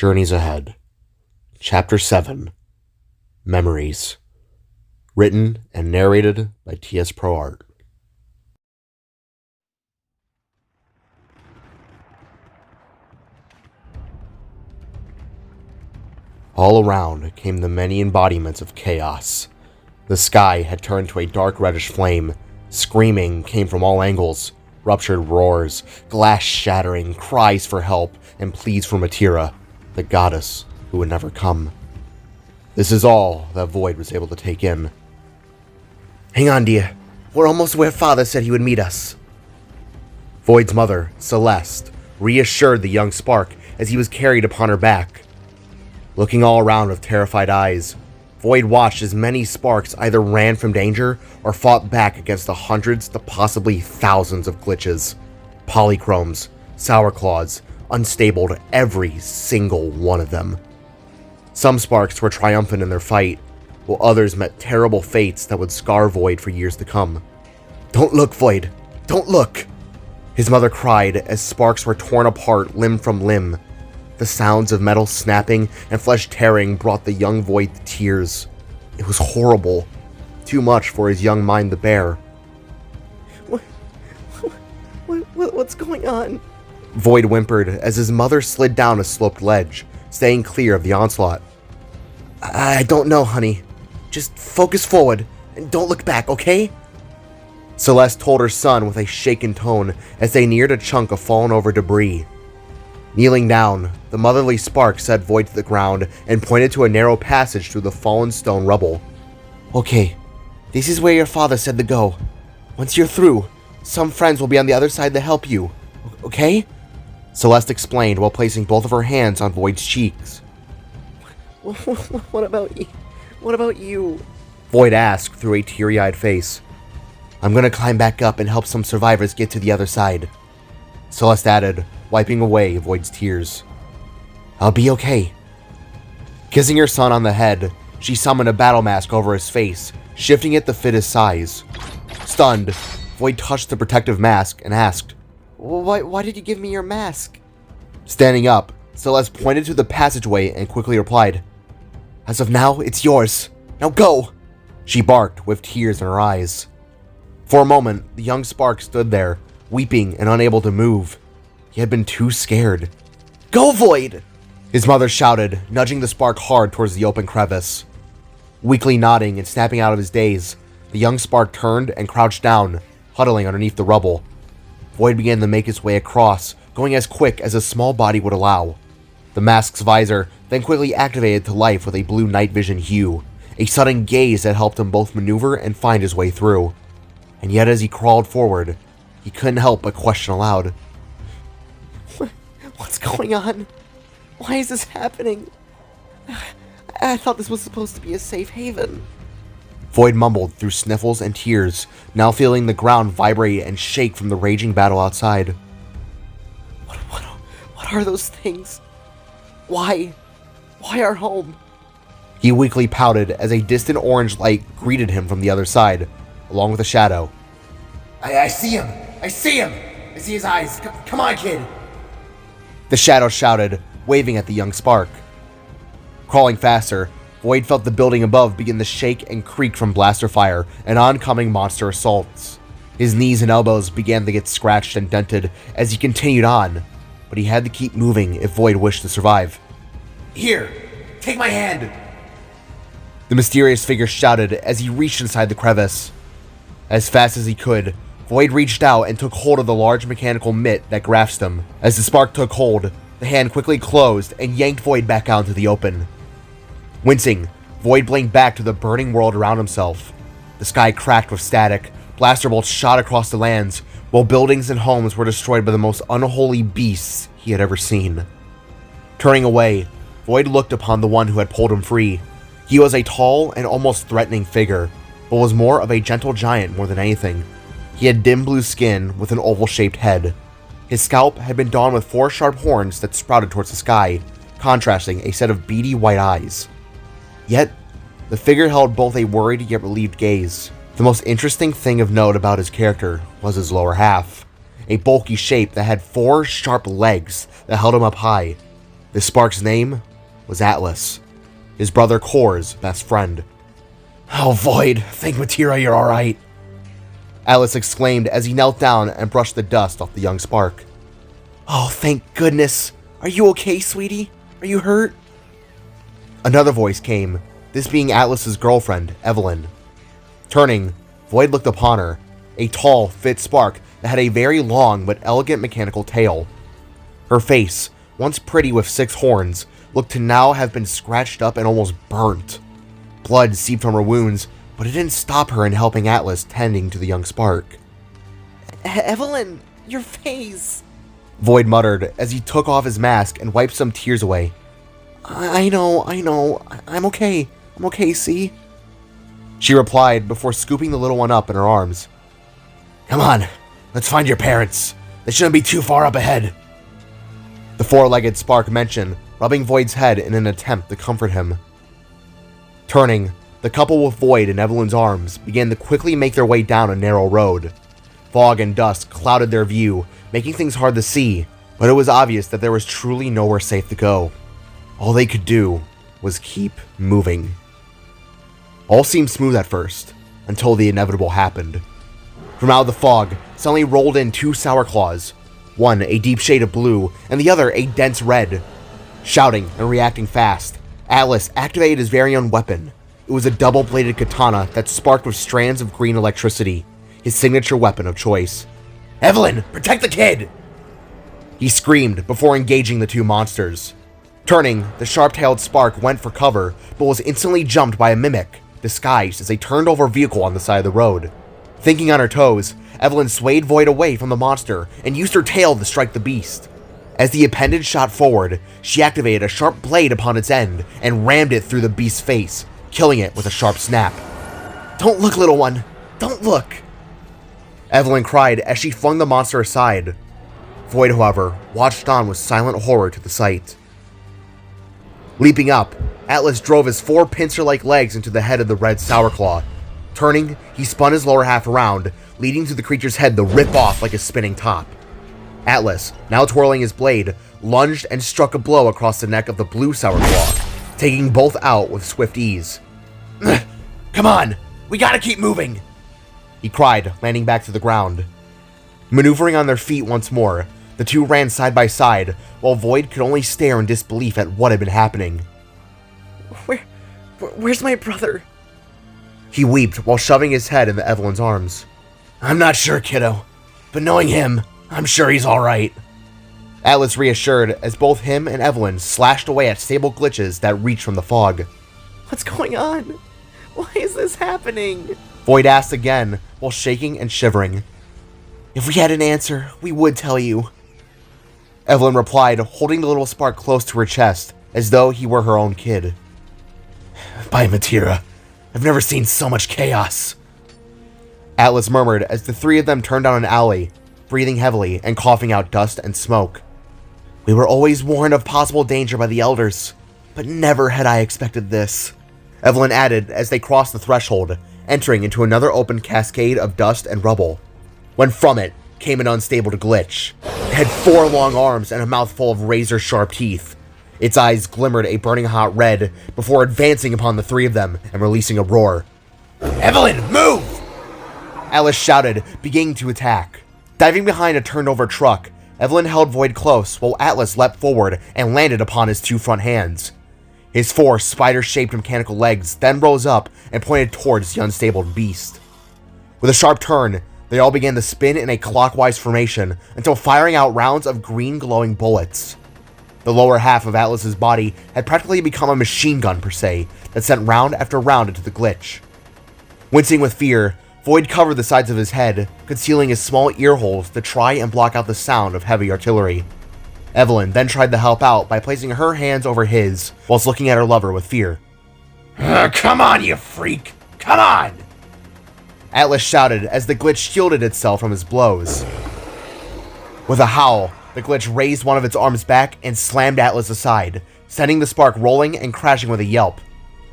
Journeys Ahead. Chapter 7. Memories. Written and narrated by Tsproart. All around came the many embodiments of chaos. The sky had turned to a dark reddish flame. Screaming came from all angles. Ruptured roars, glass shattering, cries for help, and pleas for Matira, the goddess who would never come. This is all that Void was able to take in. Hang on, dear. We're almost where Father said he would meet us. Void's mother, Celeste, reassured the young Spark as he was carried upon her back. Looking all around with terrified eyes, Void watched as many Sparks either ran from danger or fought back against the hundreds to possibly thousands of glitches. Polychromes, Sourclaws, unstabled, every single one of them. Some Sparks were triumphant in their fight, while others met terrible fates that would scar Void for years to come. Don't look, Void. Don't look! His mother cried as Sparks were torn apart limb from limb. The sounds of metal snapping and flesh tearing brought the young Void to tears. It was horrible. Too much for his young mind to bear. What's going on? Void whimpered as his mother slid down a sloped ledge, staying clear of the onslaught. I don't know, honey. Just focus forward and don't look back, okay? Celeste told her son with a shaken tone as they neared a chunk of fallen over debris. Kneeling down, the motherly Spark set Void to the ground and pointed to a narrow passage through the fallen stone rubble. Okay, this is where your father said to go. Once you're through, some friends will be on the other side to help you, okay? Celeste explained while placing both of her hands on Void's cheeks. What about you? What about you? Void asked through a teary-eyed face. I'm gonna climb back up and help some survivors get to the other side. Celeste added, wiping away Void's tears. I'll be okay. Kissing her son on the head, she summoned a battle mask over his face, shifting it to fit his size. Stunned, Void touched the protective mask and asked, Why did you give me your mask? Standing up, Celeste pointed to the passageway and quickly replied, As of now, it's yours. Now go! She barked with tears in her eyes. For a moment, the young Spark stood there, weeping and unable to move. He had been too scared. Go, Void! His mother shouted, nudging the Spark hard towards the open crevice. Weakly nodding and snapping out of his daze, the young Spark turned and crouched down, huddling underneath the rubble. Void began to make his way across, going as quick as his small body would allow. The mask's visor then quickly activated to life with a blue night vision hue, a sudden gaze that helped him both maneuver and find his way through. And yet as he crawled forward, he couldn't help but question aloud. What's going on? Why is this happening? I thought this was supposed to be a safe haven. Void mumbled through sniffles and tears, now feeling the ground vibrate and shake from the raging battle outside. What are those things? Why? Why our home? He weakly pouted as a distant orange light greeted him from the other side, along with a shadow. I see him! I see him! I see his eyes! Come on, kid! The shadow shouted, waving at the young Spark. Crawling faster, Void felt the building above begin to shake and creak from blaster fire and oncoming monster assaults. His knees and elbows began to get scratched and dented as he continued on, but he had to keep moving if Void wished to survive. Here, take my hand! The mysterious figure shouted as he reached inside the crevice. As fast as he could, Void reached out and took hold of the large mechanical mitt that grasped him. As the Spark took hold, the hand quickly closed and yanked Void back out into the open. Wincing, Void blinked back to the burning world around himself. The sky cracked with static, blaster bolts shot across the lands, while buildings and homes were destroyed by the most unholy beasts he had ever seen. Turning away, Void looked upon the one who had pulled him free. He was a tall and almost threatening figure, but was more of a gentle giant more than anything. He had dim blue skin with an oval-shaped head. His scalp had been donned with 4 sharp horns that sprouted towards the sky, contrasting a set of beady white eyes. Yet, the figure held both a worried yet relieved gaze. The most interesting thing of note about his character was his lower half, a bulky shape that had 4 sharp legs that held him up high. The spark's name was Atlas, his brother Kor's best friend. "Oh, Void, thank Matira you're alright," Atlas exclaimed as he knelt down and brushed the dust off the young spark. "Oh, thank goodness. Are you okay, sweetie? Are you hurt?" Another voice came, this being Atlas's girlfriend, Evelyn. Turning, Void looked upon her, a tall, fit spark that had a very long but elegant mechanical tail. Her face, once pretty with 6 horns, looked to now have been scratched up and almost burnt. Blood seeped from her wounds, but it didn't stop her in helping Atlas tending to the young spark. "Evelyn, your face," Void muttered as he took off his mask and wiped some tears away. I know. I'm okay. I'm okay, see?" She replied before scooping the little one up in her arms. "Come on, let's find your parents. They shouldn't be too far up ahead," the 4-legged spark mentioned, rubbing Void's head in an attempt to comfort him. Turning, the couple with Void in Evelyn's arms began to quickly make their way down a narrow road. Fog and dust clouded their view, making things hard to see, but it was obvious that there was truly nowhere safe to go. All they could do was keep moving. All seemed smooth at first, until the inevitable happened. From out of the fog, suddenly rolled in 2 sour claws, one a deep shade of blue, and the other a dense red. Shouting and reacting fast, Atlas activated his very own weapon. It was a double-bladed katana that sparked with strands of green electricity, his signature weapon of choice. "Evelyn, protect the kid!" he screamed before engaging the 2 monsters. Turning, the sharp-tailed spark went for cover, but was instantly jumped by a mimic, disguised as a turned-over vehicle on the side of the road. Thinking on her toes, Evelyn swayed Void away from the monster and used her tail to strike the beast. As the appendage shot forward, she activated a sharp blade upon its end and rammed it through the beast's face, killing it with a sharp snap. "Don't look, little one. Don't look," Evelyn cried as she flung the monster aside. Void, however, watched on with silent horror to the sight. Leaping up, Atlas drove his 4 pincer-like legs into the head of the red sourclaw. Turning, he spun his lower half around, leading to the creature's head to rip off like a spinning top. Atlas, now twirling his blade, lunged and struck a blow across the neck of the blue sourclaw, taking both out with swift ease. "Come on, we gotta keep moving," he cried, landing back to the ground. Maneuvering on their feet once more, the 2 ran side by side, while Void could only stare in disbelief at what had been happening. Where's my brother?" he weeped while shoving his head into Evelyn's arms. "I'm not sure, kiddo, but knowing him, I'm sure he's alright," Atlas reassured as both him and Evelyn slashed away at stable glitches that reached from the fog. "What's going on? Why is this happening?" Void asked again while shaking and shivering. "If we had an answer, we would tell you," Evelyn replied, holding the little spark close to her chest, as though he were her own kid. "By Matira, I've never seen so much chaos," Atlas murmured as the 3 of them turned down an alley, breathing heavily and coughing out dust and smoke. "We were always warned of possible danger by the elders, but never had I expected this," Evelyn added as they crossed the threshold, entering into another open cascade of dust and rubble. When from it came an unstable glitch. It had 4 long arms and a mouth full of razor-sharp teeth. Its eyes glimmered a burning hot red before advancing upon the 3 of them and releasing a roar. "Evelyn, move!" Atlas shouted, beginning to attack. Diving behind a turned-over truck, Evelyn held Void close while Atlas leapt forward and landed upon his 2 front hands. His 4 spider-shaped mechanical legs then rose up and pointed towards the unstable beast. With a sharp turn, they all began to spin in a clockwise formation until firing out rounds of green glowing bullets. The lower half of Atlas's body had practically become a machine gun per se that sent round after round into the glitch. Wincing with fear, Void covered the sides of his head, concealing his small ear holes to try and block out the sound of heavy artillery. Evelyn then tried to help out by placing her hands over his, whilst looking at her lover with fear. "Come on, you freak! Come on!" Atlas shouted as the glitch shielded itself from his blows. With a howl, the glitch raised one of its arms back and slammed Atlas aside, sending the spark rolling and crashing with a yelp.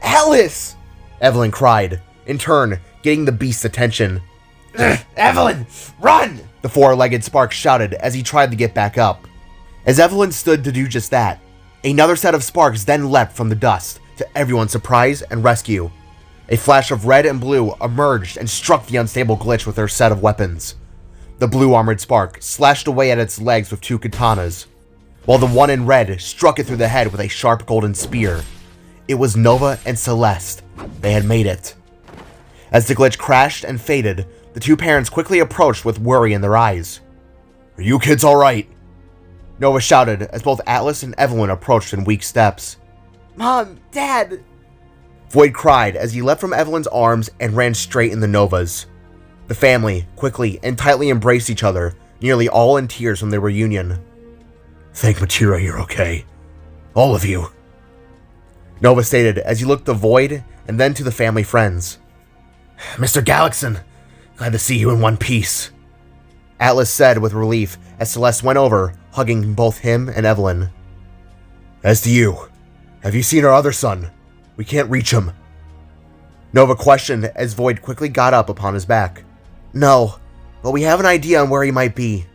"Atlas!" Evelyn cried, in turn getting the beast's attention. "Evelyn, run!" the 4-legged spark shouted as he tried to get back up. As Evelyn stood to do just that, Another set of sparks then leapt from the dust, to everyone's surprise and rescue. A flash of red and blue emerged and struck the unstable glitch with their set of weapons. The blue armored spark slashed away at its legs with 2 katanas, while the one in red struck it through the head with a sharp golden spear. It was Nova and Celeste. They had made it. As the glitch crashed and faded, the 2 parents quickly approached with worry in their eyes. "Are you kids alright?" Nova shouted as both Atlas and Evelyn approached in weak steps. Mom, Dad! Void cried as he leapt from Evelyn's arms and ran straight into Nova's. The family quickly and tightly embraced each other, nearly all in tears from their reunion. "Thank Matira you're okay. All of you," Nova stated as he looked to Void and then to the family friends. "Mr. Galaxon, glad to see you in one piece," Atlas said with relief as Celeste went over, hugging both him and Evelyn. "As to you, have you seen our other son? We can't reach him," Nova questioned as Void quickly got up upon his back. "No, but we have an idea on where he might be,"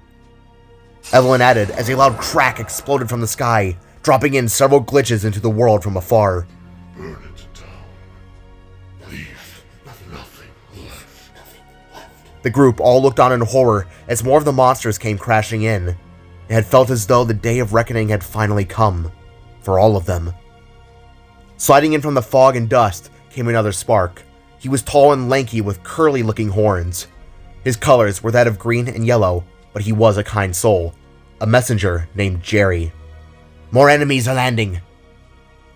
Evelyn added as a loud crack exploded from the sky, dropping in several glitches into the world from afar. "Burn it down. Leave nothing left." The group all looked on in horror as more of the monsters came crashing in. It had felt as though the day of reckoning had finally come, for all of them. Sliding in from the fog and dust came another spark. He was tall and lanky with curly-looking horns. His colors were that of green and yellow, but he was a kind soul, a messenger named Jerry. "More enemies are landing,"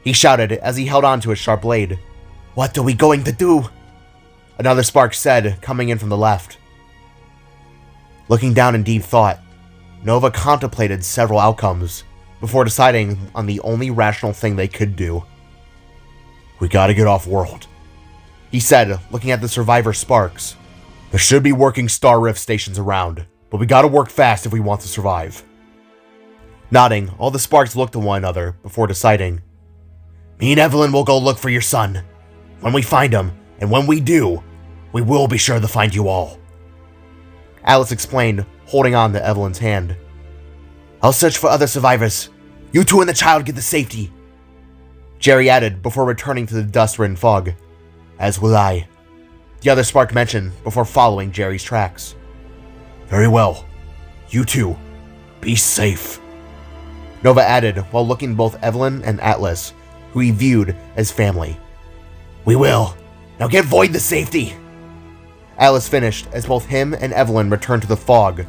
he shouted as he held on to his sharp blade. "What are we going to do?" another spark said, coming in from the left. Looking down in deep thought, Nova contemplated several outcomes before deciding on the only rational thing they could do. "We gotta get off-world," he said, looking at the survivor sparks. "There should be working Star Rift stations around, but we gotta work fast if we want to survive." Nodding, all the sparks looked at one another before deciding. "Me and Evelyn will go look for your son. When we find him, and when we do, we will be sure to find you all," Alice explained, holding on to Evelyn's hand. "I'll search for other survivors. You two and the child get to safety," Jerry added before returning to the dust-ridden fog. "As will I," the other spark mentioned before following Jerry's tracks. "Very well. You two, be safe," Nova added while looking at both Evelyn and Atlas, who he viewed as family. "We will. Now get Void to safety," Atlas finished as both him and Evelyn returned to the fog.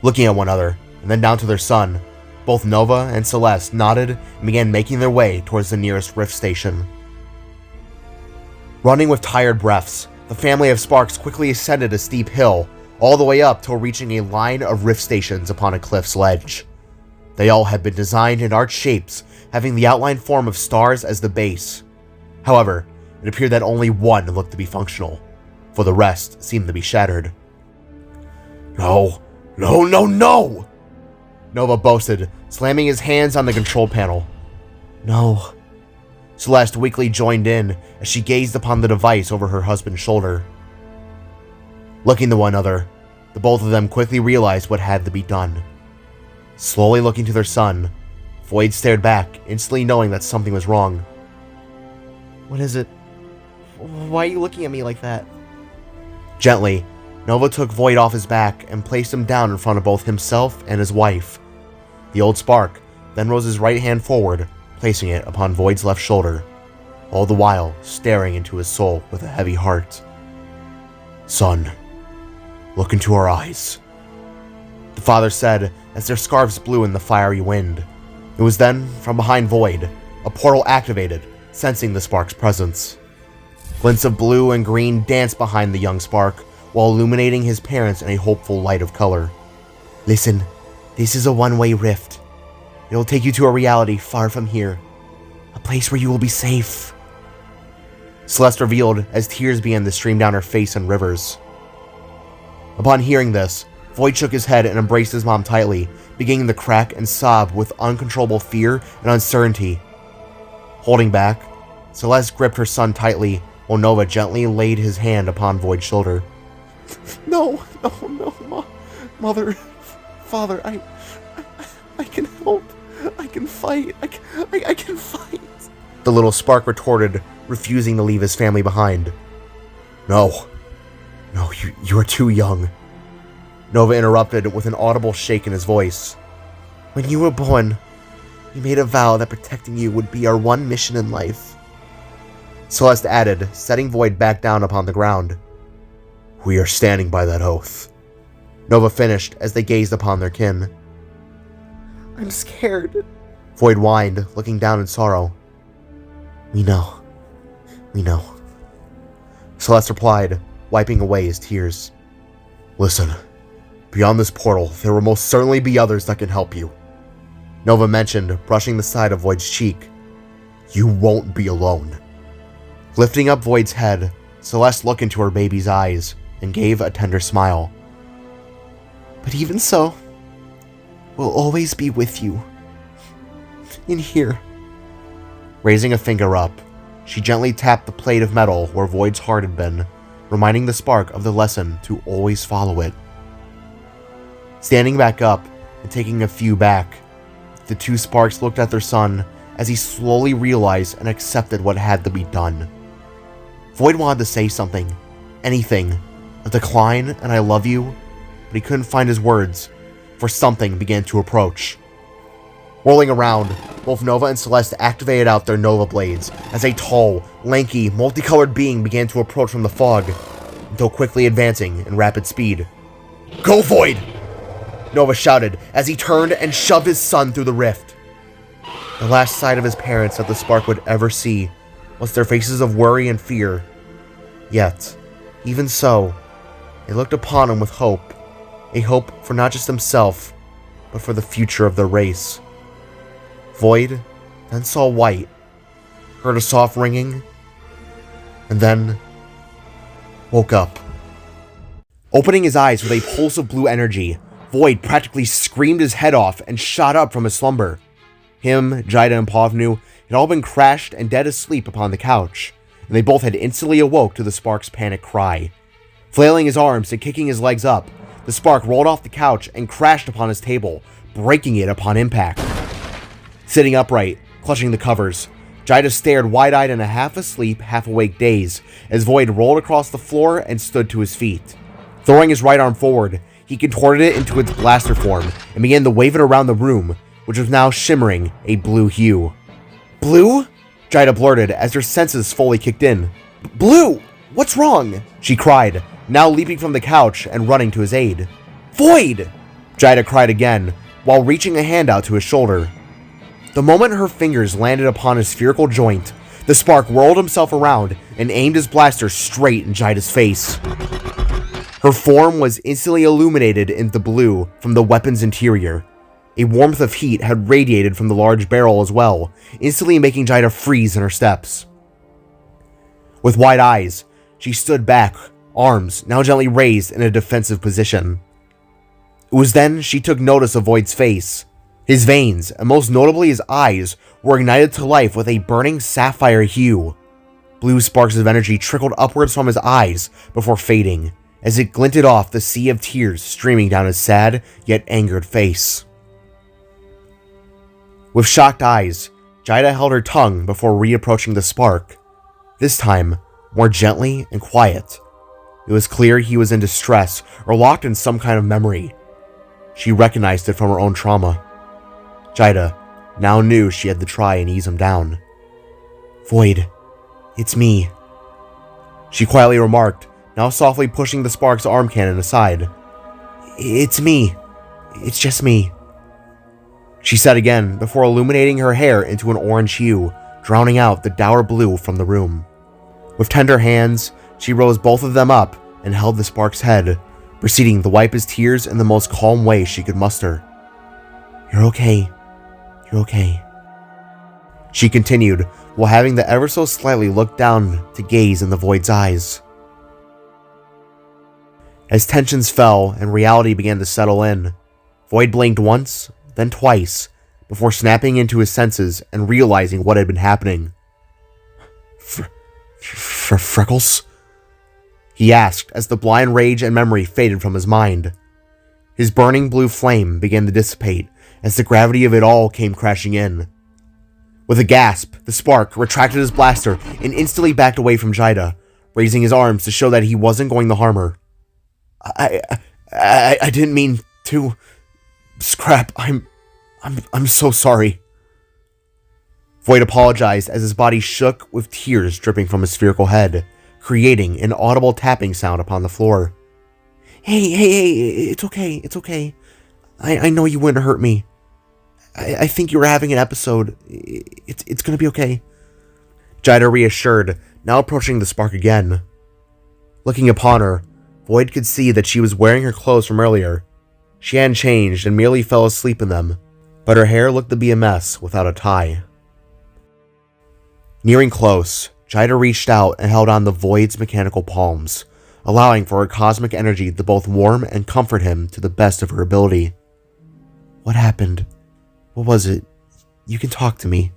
Looking at one another and then down to their son, both Nova and Celeste nodded and began making their way towards the nearest rift station. Running with tired breaths, the family of sparks quickly ascended a steep hill, all the way up till reaching a line of rift stations upon a cliff's ledge. They all had been designed in arched shapes, having the outline form of stars as the base. However, it appeared that only one looked to be functional, for the rest seemed to be shattered. No! Nova boasted, slamming his hands on the control panel. "No." Celeste weakly joined in as she gazed upon the device over her husband's shoulder. Looking to one another, the both of them quickly realized what had to be done. Slowly looking to their son, Void stared back, instantly knowing that something was wrong. What is it? Why are you looking at me like that? Gently, Nova took Void off his back and placed him down in front of both himself and his wife. The old spark then rose his right hand forward, placing it upon Void's left shoulder, all the while staring into his soul with a heavy heart. "Son, look into our eyes," the father said as their scarves blew in the fiery wind. It was then, from behind Void, a portal activated, sensing the spark's presence. Glints of blue and green danced behind the young spark, while illuminating his parents in a hopeful light of color. "Listen, this is a one-way rift. It will take you to a reality far from here. A place where you will be safe," Celeste revealed as tears began to stream down her face in rivers. Upon hearing this, Void shook his head and embraced his mom tightly, beginning to crack and sob with uncontrollable fear and uncertainty. Holding back, Celeste gripped her son tightly, while Nova gently laid his hand upon Void's shoulder. No, Mother, Father, I can help. I can fight. I can fight. The little spark retorted, refusing to leave his family behind. No, you are too young. Nova interrupted with an audible shake in his voice. When you were born, we made a vow that protecting you would be our one mission in life. Celeste added, setting Void back down upon the ground. We are standing by that oath. Nova finished as they gazed upon their kin. I'm scared, Void whined, looking down in sorrow. We know. Celeste replied, wiping away his tears. Listen, beyond this portal, there will most certainly be others that can help you. Nova mentioned, brushing the side of Void's cheek. You won't be alone. Lifting up Void's head, Celeste looked into her baby's eyes and gave a tender smile. But even so, we'll always be with you. In here. Raising a finger up, she gently tapped the plate of metal where Void's heart had been, reminding the spark of the lesson to always follow it. Standing back up and taking a few back, the two sparks looked at their son as he slowly realized and accepted what had to be done. Void wanted to say something, anything, a decline and I love you, but he couldn't find his words, for something began to approach. Whirling around, both Nova and Celeste activated out their Nova Blades as a tall, lanky, multicolored being began to approach from the fog, until quickly advancing in rapid speed. Go, Void! Nova shouted as he turned and shoved his son through the rift. The last sight of his parents that the spark would ever see was their faces of worry and fear. Yet, even so, they looked upon him with hope, a hope for not just himself, but for the future of their race. Void then saw white, heard a soft ringing, and then woke up. Opening his eyes with a pulse of blue energy, Void practically screamed his head off and shot up from his slumber. Him, Jida, and Pavnu had all been crashed and dead asleep upon the couch, and they both had instantly awoke to the spark's panic cry. Flailing his arms and kicking his legs up, the spark rolled off the couch and crashed upon his table, breaking it upon impact. Sitting upright, clutching the covers, Jida stared wide-eyed in a half-asleep, half-awake daze as Void rolled across the floor and stood to his feet. Throwing his right arm forward, he contorted it into its blaster form and began to wave it around the room, which was now shimmering a blue hue. Blue? Jida blurted as her senses fully kicked in. Blue! What's wrong? She cried, now leaping from the couch and running to his aid. Void! Jida cried again, while reaching a hand out to his shoulder. The moment her fingers landed upon his spherical joint, the spark whirled himself around and aimed his blaster straight in Jida's face. Her form was instantly illuminated into blue from the weapon's interior. A warmth of heat had radiated from the large barrel as well, instantly making Jida freeze in her steps. With wide eyes, she stood back, arms now gently raised in a defensive position. It was then she took notice of Void's face. His veins, and most notably his eyes, were ignited to life with a burning sapphire hue. Blue sparks of energy trickled upwards from his eyes before fading, as it glinted off the sea of tears streaming down his sad yet angered face. With shocked eyes, Jida held her tongue before reapproaching the spark, this time more gently and quiet. It was clear he was in distress or locked in some kind of memory. She recognized it from her own trauma. Jida now knew she had to try and ease him down. Void, it's me, she quietly remarked, now softly pushing the spark's arm cannon aside. It's me. It's just me, she said again before illuminating her hair into an orange hue, drowning out the dour blue from the room. With tender hands, she rose both of them up and held the spark's head, proceeding to wipe his tears in the most calm way she could muster. You're okay. You're okay, she continued, while having the ever so slightly look down to gaze in the Void's eyes. As tensions fell and reality began to settle in, Void blinked once, then twice, before snapping into his senses and realizing what had been happening. Freckles? He asked as the blind rage and memory faded from his mind. His burning blue flame began to dissipate as the gravity of it all came crashing in. With a gasp, the Spark retracted his blaster and instantly backed away from Jida, raising his arms to show that he wasn't going to harm her. I didn't mean to. Scrap, I'm so sorry. Void apologized as his body shook with tears dripping from his spherical head, creating an audible tapping sound upon the floor. Hey, it's okay. I know you wouldn't hurt me. I think you were having an episode. It's gonna be okay. Jida reassured, now approaching the Spark again. Looking upon her, Void could see that she was wearing her clothes from earlier. She hadn't changed and merely fell asleep in them, but her hair looked to be a mess without a tie. Nearing close, Jida reached out and held on the Void's mechanical palms, allowing for her cosmic energy to both warm and comfort him to the best of her ability. What happened? What was it? You can talk to me.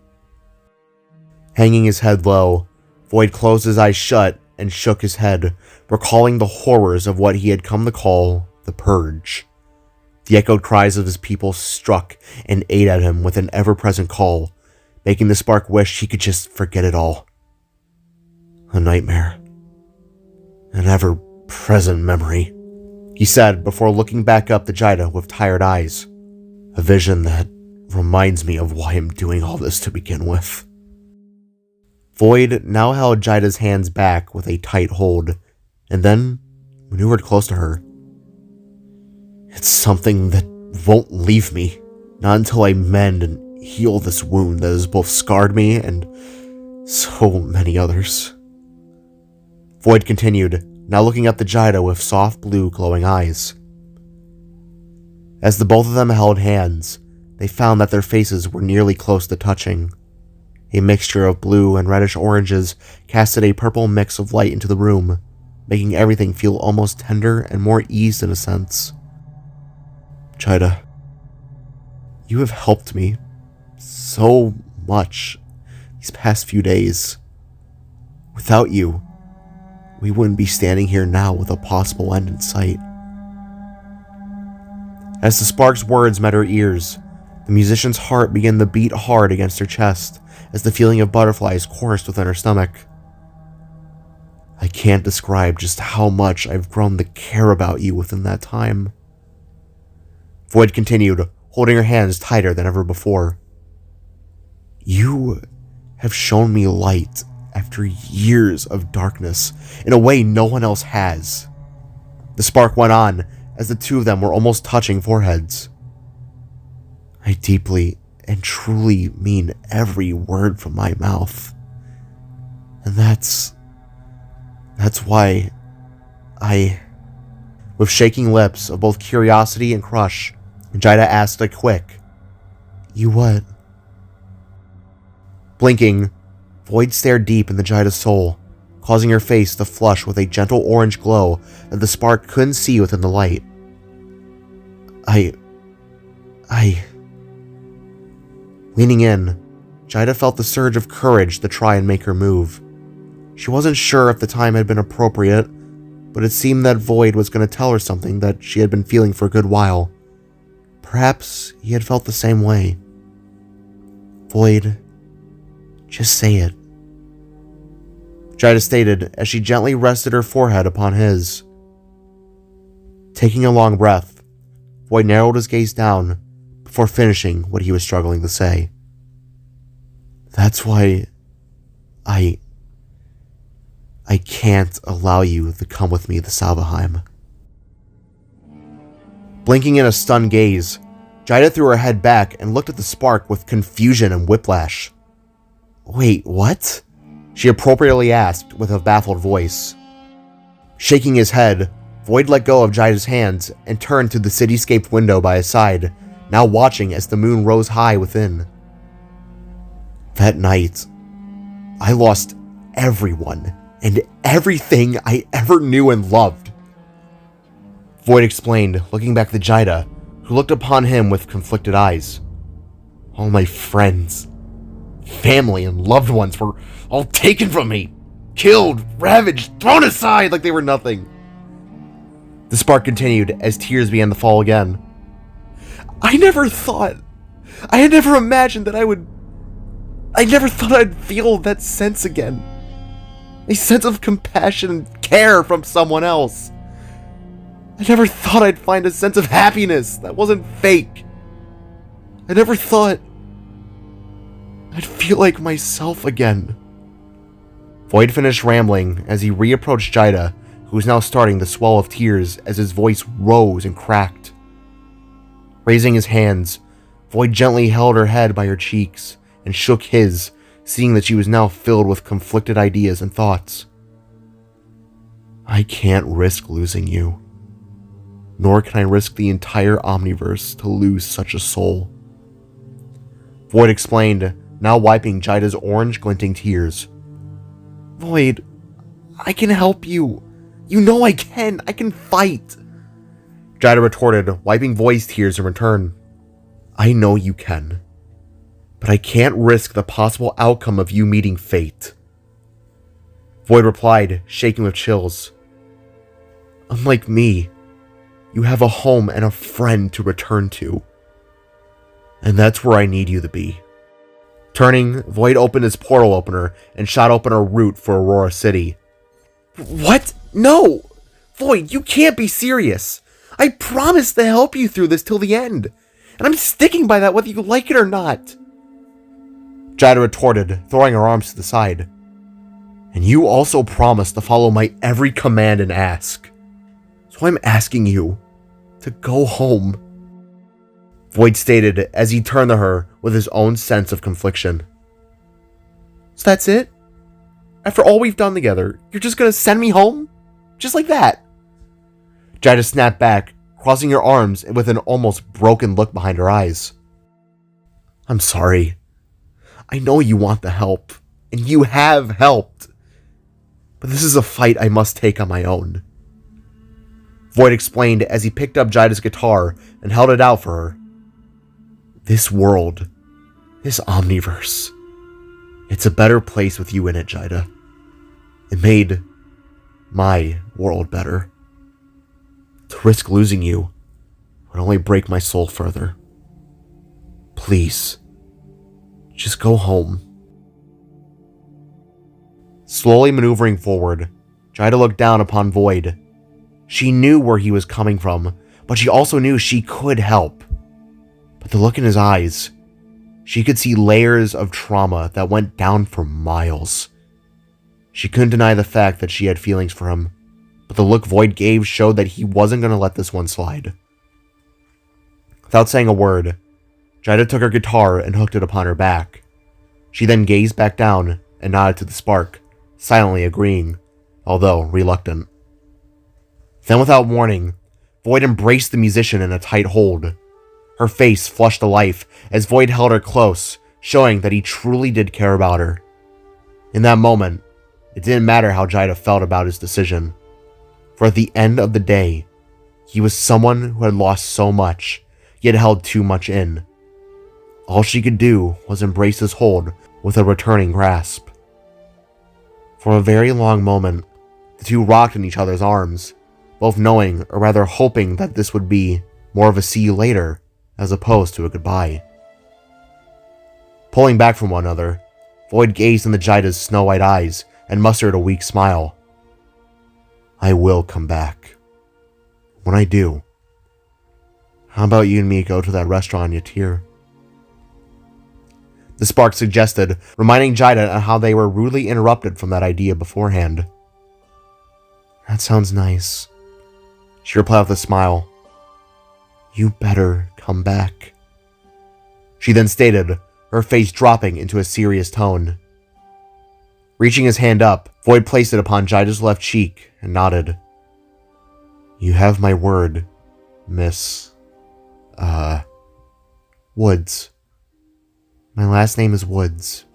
Hanging his head low, Void closed his eyes shut and shook his head, recalling the horrors of what he had come to call the Purge. The echoed cries of his people struck and ate at him with an ever-present call, making the Spark wish he could just forget it all. A nightmare. An ever-present memory, he said before looking back up to Jida with tired eyes. A vision that reminds me of why I'm doing all this to begin with. Void now held Jida's hands back with a tight hold, and then maneuvered close to her. It's something that won't leave me, not until I mend and heal this wound that has both scarred me and so many others. Void continued, now looking up to Jida with soft blue glowing eyes. As the both of them held hands, they found that their faces were nearly close to touching. A mixture of blue and reddish oranges casted a purple mix of light into the room, making everything feel almost tender and more eased in a sense. Jida, you have helped me so much these past few days. Without you, we wouldn't be standing here now with a possible end in sight. As the Spark's words met her ears, the musician's heart began to beat hard against her chest as the feeling of butterflies coursed within her stomach. I can't describe just how much I've grown to care about you within that time. Void continued, holding her hands tighter than ever before. You have shown me light after years of darkness in a way no one else has. The Spark went on as the two of them were almost touching foreheads. I deeply and truly mean every word from my mouth. And that's why with shaking lips of both curiosity and crush, Jida asked a quick, "You what?" Blinking, Void stared deep into Jida's soul, causing her face to flush with a gentle orange glow that the Spark couldn't see within the light. Leaning in, Jida felt the surge of courage to try and make her move. She wasn't sure if the time had been appropriate, but it seemed that Void was going to tell her something that she had been feeling for a good while. Perhaps he had felt the same way. Void, just say it. Jida stated as she gently rested her forehead upon his. Taking a long breath, Void narrowed his gaze down before finishing what he was struggling to say. That's why I can't allow you to come with me to Salvaheim. Blinking in a stunned gaze, Jida threw her head back and looked at the Spark with confusion and whiplash. Wait, what? She appropriately asked with a baffled voice. Shaking his head, Void let go of Jida's hands and turned to the cityscape window by his side, now watching as the moon rose high within. That night, I lost everyone and everything I ever knew and loved. Void explained, looking back to Jida, who looked upon him with conflicted eyes. All my friends, family, and loved ones were all taken from me, killed, ravaged, thrown aside like they were nothing. The Spark continued as tears began to fall again. I never thought I had never imagined that I never thought I'd feel that sense again. A sense of compassion and care from someone else. I never thought I'd find a sense of happiness that wasn't fake. I never thought I'd feel like myself again. Void finished rambling as he reapproached Jida, who was now starting to swell of tears as his voice rose and cracked. Raising his hands, Void gently held her head by her cheeks and shook his, seeing that she was now filled with conflicted ideas and thoughts. I can't risk losing you. Nor can I risk the entire Omniverse to lose such a soul. Void explained, now wiping Jida's orange glinting tears. Void, I can help you. You know I can. I can fight. Jida retorted, wiping Void's tears in return. I know you can. But I can't risk the possible outcome of you meeting fate. Void replied, shaking with chills. Unlike me, you have a home and a friend to return to. And that's where I need you to be. Turning, Void opened his portal opener and shot open a route for Aurora City. What? No! Void, you can't be serious! I promised to help you through this till the end, and I'm sticking by that whether you like it or not. Jida retorted, throwing her arms to the side. And you also promised to follow my every command and ask. So I'm asking you to go home. Void stated as he turned to her with his own sense of confliction. So that's it? After all we've done together, you're just gonna send me home? Just like that? Jida snapped back, crossing her arms with an almost broken look behind her eyes. I'm sorry. I know you want the help, and you have helped. But this is a fight I must take on my own. Void explained as he picked up Jida's guitar and held it out for her. This world, this Omniverse, it's a better place with you in it, Jida. It made my world better. To risk losing you would only break my soul further. Please, just go home. Slowly maneuvering forward, Jida looked down upon Void. She knew where he was coming from, but she also knew she could help. But the look in his eyes, she could see layers of trauma that went down for miles. She couldn't deny the fact that she had feelings for him, but the look Void gave showed that he wasn't going to let this one slide. Without saying a word, Jida took her guitar and hooked it upon her back. She then gazed back down and nodded to the spark, silently agreeing, although reluctant. Then without warning, Void embraced the musician in a tight hold. Her face flushed to life as Void held her close, showing that he truly did care about her. In that moment, it didn't matter how Jida felt about his decision. For at the end of the day, he was someone who had lost so much, yet held too much in. All she could do was embrace his hold with a returning grasp. For a very long moment, the two rocked in each other's arms, both knowing, or rather hoping, that this would be more of a see you later, as opposed to a goodbye. Pulling back from one another, Void gazed into Jida's snow-white eyes and mustered a weak smile. I will come back. When I do, how about you and me go to that restaurant in Yatir? The spark suggested, reminding Jida on how they were rudely interrupted from that idea beforehand. That sounds nice, she replied with a smile. You better come back. She then stated, her face dropping into a serious tone. Reaching his hand up, Void placed it upon Jida's left cheek and nodded. You have my word, Miss... Woods. My last name is Woods.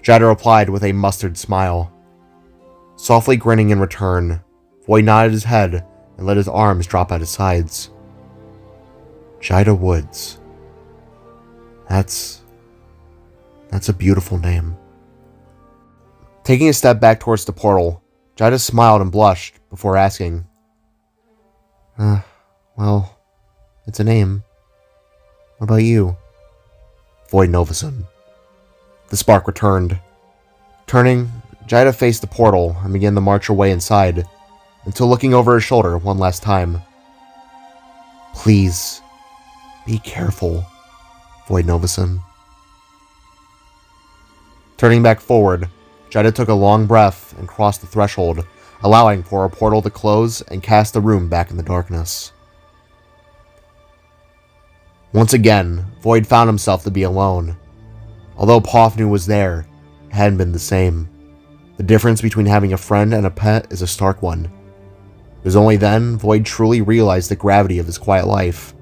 Jida replied with a mustard smile. Softly grinning in return, Void nodded his head and let his arms drop at his sides. Jida Woods. That's a beautiful name. Taking a step back towards the portal, Jida smiled and blushed before asking, well, it's a name. What about you? Void Novison. The spark returned. Turning, Jida faced the portal and began to march her way inside, until looking over her shoulder one last time. Please, be careful, Void Novison. Turning back forward, Jida took a long breath and crossed the threshold, allowing for a portal to close and cast the room back in the darkness. Once again, Void found himself to be alone. Although Pofnu was there, it hadn't been the same. The difference between having a friend and a pet is a stark one. It was only then Void truly realized the gravity of his quiet life.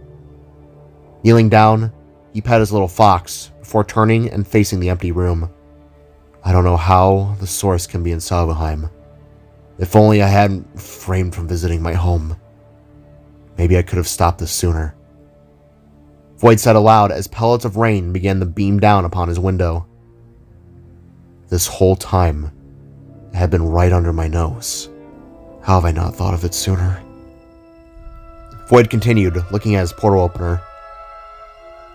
Kneeling down, he pet his little fox before turning and facing the empty room. I don't know how the source can be in Salvaheim. If only I hadn't refrained from visiting my home. Maybe I could have stopped this sooner. Void said aloud as pellets of rain began to beam down upon his window. This whole time, it had been right under my nose. How have I not thought of it sooner? Void continued, looking at his portal opener.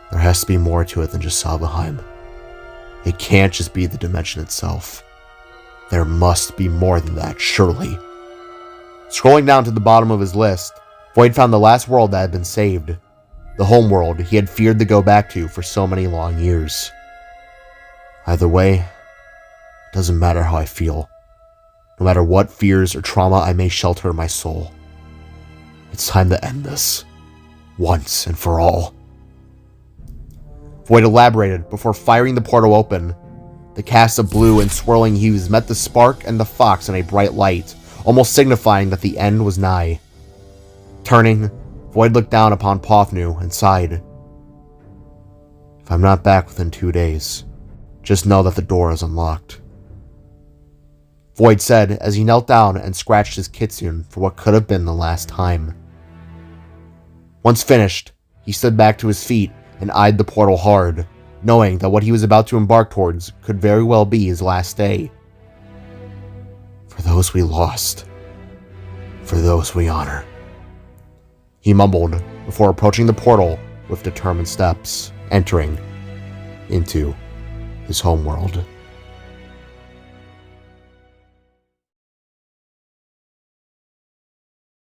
There has to be more to it than just Salvaheim. It can't just be the dimension itself. There must be more than that, surely. Scrolling down to the bottom of his list, Void found the last world that had been saved. The homeworld he had feared to go back to for so many long years. Either way, it doesn't matter how I feel. No matter what fears or trauma I may shelter in my soul. It's time to end this. Once and for all. Void elaborated before firing the portal open. The cast of blue and swirling hues met the spark and the fox in a bright light, almost signifying that the end was nigh. Turning, Void looked down upon Pofnu and sighed. If I'm not back within 2 days, just know that the door is unlocked. Void said as he knelt down and scratched his kitsune for what could have been the last time. Once finished, he stood back to his feet and eyed the portal hard, knowing that what he was about to embark towards could very well be his last day. For those we lost, for those we honor, he mumbled before approaching the portal with determined steps, entering into his homeworld.